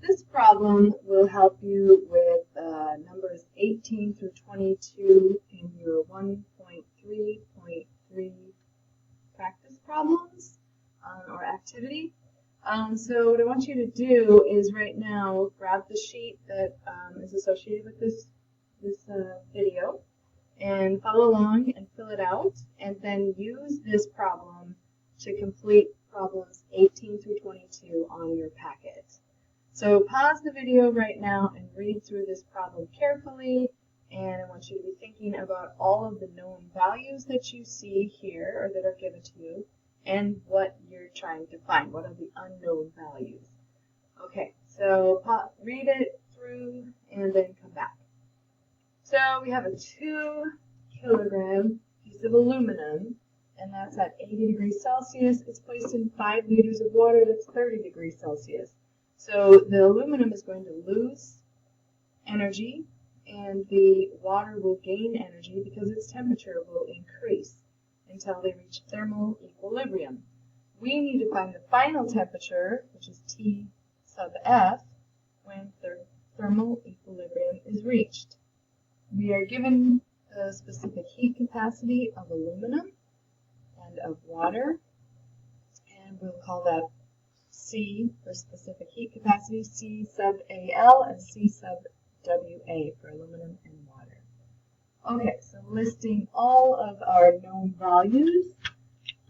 This problem will help you with numbers 18 through 22 in your 1.3.3 practice problems or activity. So what I want you to do is right now grab the sheet that is associated with this video and follow along and fill it out, and then use this problem to complete problems 18 through 22 on your packet. So pause the video right now and read through this problem carefully, and I want you to be thinking about all of the known values that you see here or that are given to you and what you're trying to find. What are the unknown values? Okay, so read it through and then come back. So we have a 2 kilogram piece of aluminum, and that's at 80 degrees Celsius. It's placed in 5 liters of water that's 30 degrees Celsius. So the aluminum is going to lose energy, and the water will gain energy because its temperature will increase until they reach thermal equilibrium. We need to find the final temperature, which is T sub F, when thermal equilibrium is reached. We are given the specific heat capacity of aluminum and of water, and we'll call that C for specific heat capacity, C sub Al, and C sub Wa for aluminum and water. Okay, so listing all of our known values,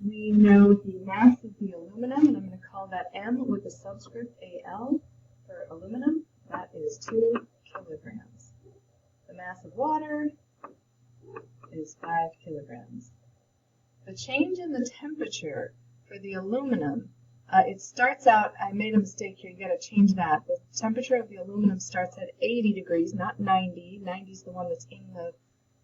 we know the mass of the aluminum, and I'm going to call that M with the subscript Al for aluminum. That is 2 kilograms. The mass of water is 5 kilograms. The change in the temperature for the aluminum, it starts out, I made a mistake here, you got to change that. The temperature of the aluminum starts at 80 degrees, not 90. 90 is the one that's in the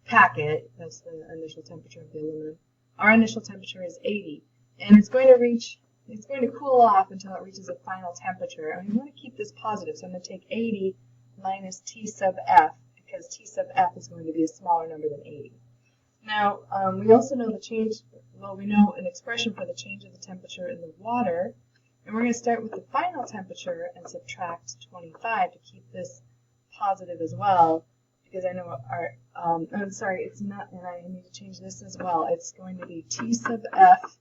packet. That's the initial temperature of the aluminum. Our initial temperature is 80, and it's going to cool off until it reaches a final temperature. And we want to keep this positive, so I'm going to take 80 minus T sub F, because T sub F is going to be a smaller number than 80. Now, we also know we know an expression for the change of the temperature in the water, and we're going to start with the final temperature and subtract 25 to keep this positive as well, because I know I'm sorry, it's not, and I need to change this as well. It's going to be T sub F,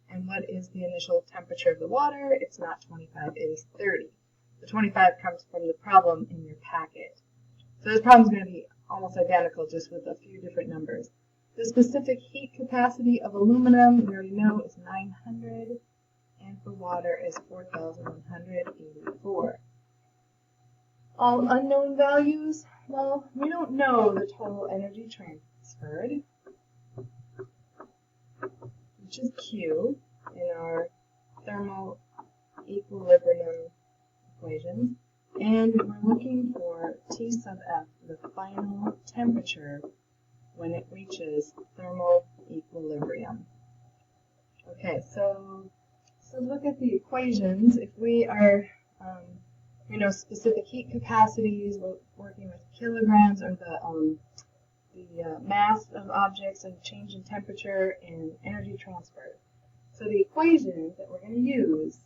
and what is the initial temperature of the water? It's not 25, it is 30. The 25 comes from the problem in your packet. So this problem is going to be almost identical, just with a few different numbers. The specific heat capacity of aluminum, we already know, is 900, and for water is 4,184. All unknown values, well, we don't know the total energy transferred, which is Q in our thermal equilibrium equations, and we're looking for T sub F, the final temperature when it reaches thermal equilibrium. Okay, so look at the equations. If we are, specific heat capacities, we're working with kilograms, or the mass of objects and change in temperature and energy transferred. So the equation that we're going to use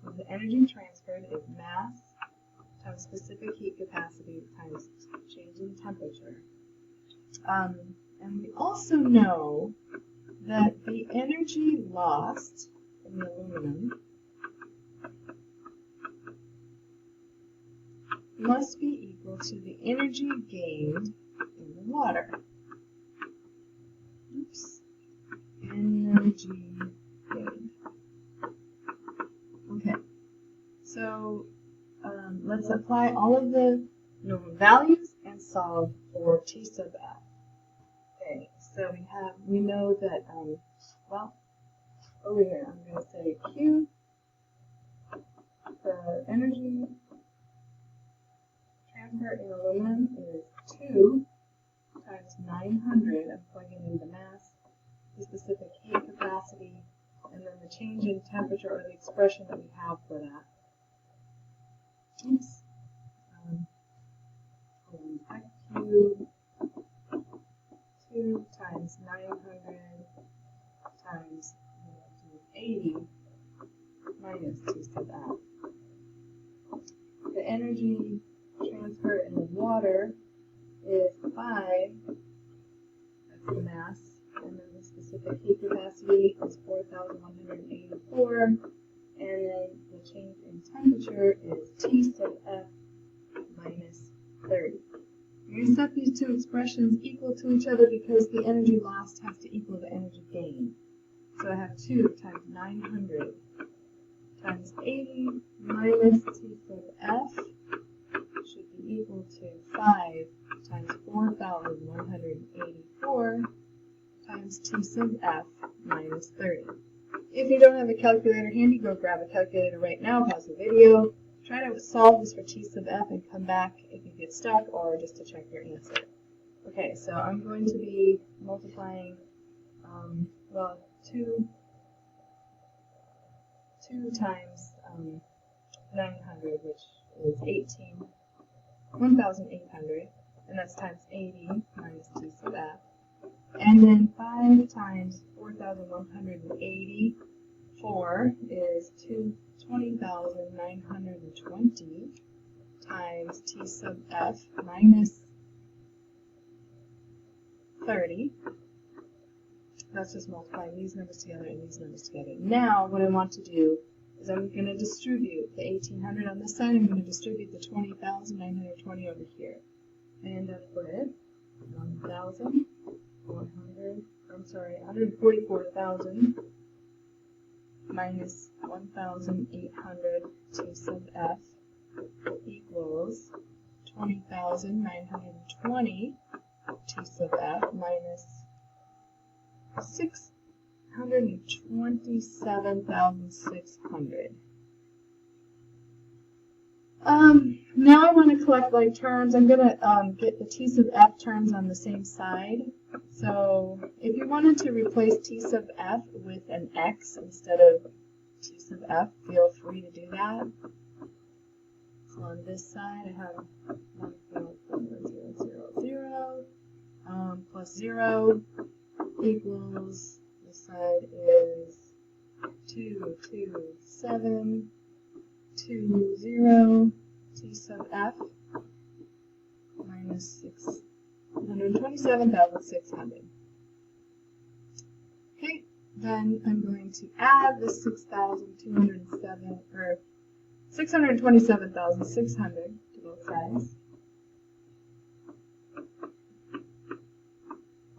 for the energy transferred is mass times specific heat capacity times change in temperature. And we also know that the energy lost in the aluminum must be equal to the energy gained in the water. Oops. Energy gained. Okay. So let's apply all of the known values and solve for T sub F. Okay, so we know that, over here, I'm going to say Q, the energy transfer in aluminum is 2 times 900. I'm plugging in the mass, the specific heat capacity, and then the change in temperature, or the expression that we have for that. Oops. Q 2 times 900 times 80 minus T sub F. the energy transfer in the water is 5, that's the mass, and then the specific heat capacity is 4,184, and then the change in temperature is T sub F minus 30. You're going to set these two expressions equal to each other because the energy lost has to equal the energy gained. So I have 2 times 900 times 80 minus T sub F should be equal to 5 times 4,184 times T sub F minus 30. If you don't have a calculator handy, go grab a calculator right now, pause the video, try to solve this for T sub F and come back if you get stuck or just to check your answer. Okay, so I'm going to be multiplying, 2 times 900, which is 1,800, and that's times 80 minus T sub F. And then 5 times 4,184 is 20,920 times T sub F minus 30. That's just multiplying these numbers together and these numbers together. Now, what I want to do is I'm going to distribute the 1,800 on this side. I'm going to distribute the 20,920 over here. I end up with 144,000 minus 1,800 T sub F equals 20,920 T sub F minus 627,600. Now I want to collect like terms. I'm going to get the T sub F terms on the same side. So if you wanted to replace T sub F with an X instead of T sub F, feel free to do that. So on this side I have 1.000 plus 0 equals, this side is 22720 T sub F minus 627,600. Okay, then I'm going to add the 627,600 to both sides.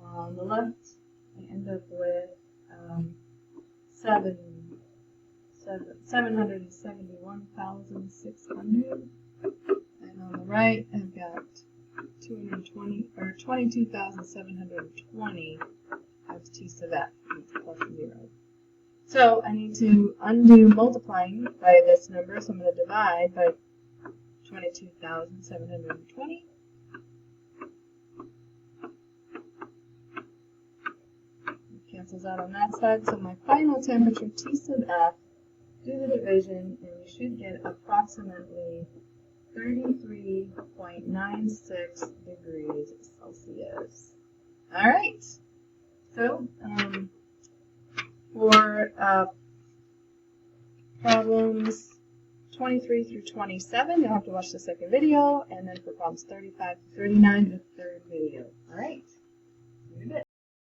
On the left, I end up with 771,600, and on the right, I've got 22,720 times T sub F plus 0. So I need to undo multiplying by this number, so I'm going to divide by 22,720. Cancels out on that side, so my final temperature T sub F, do the division, and we should get approximately 33.96 degrees Celsius. Alright, so for problems 23 through 27, you'll have to watch the second video, and then for problems 35 to 39, the third video. Alright.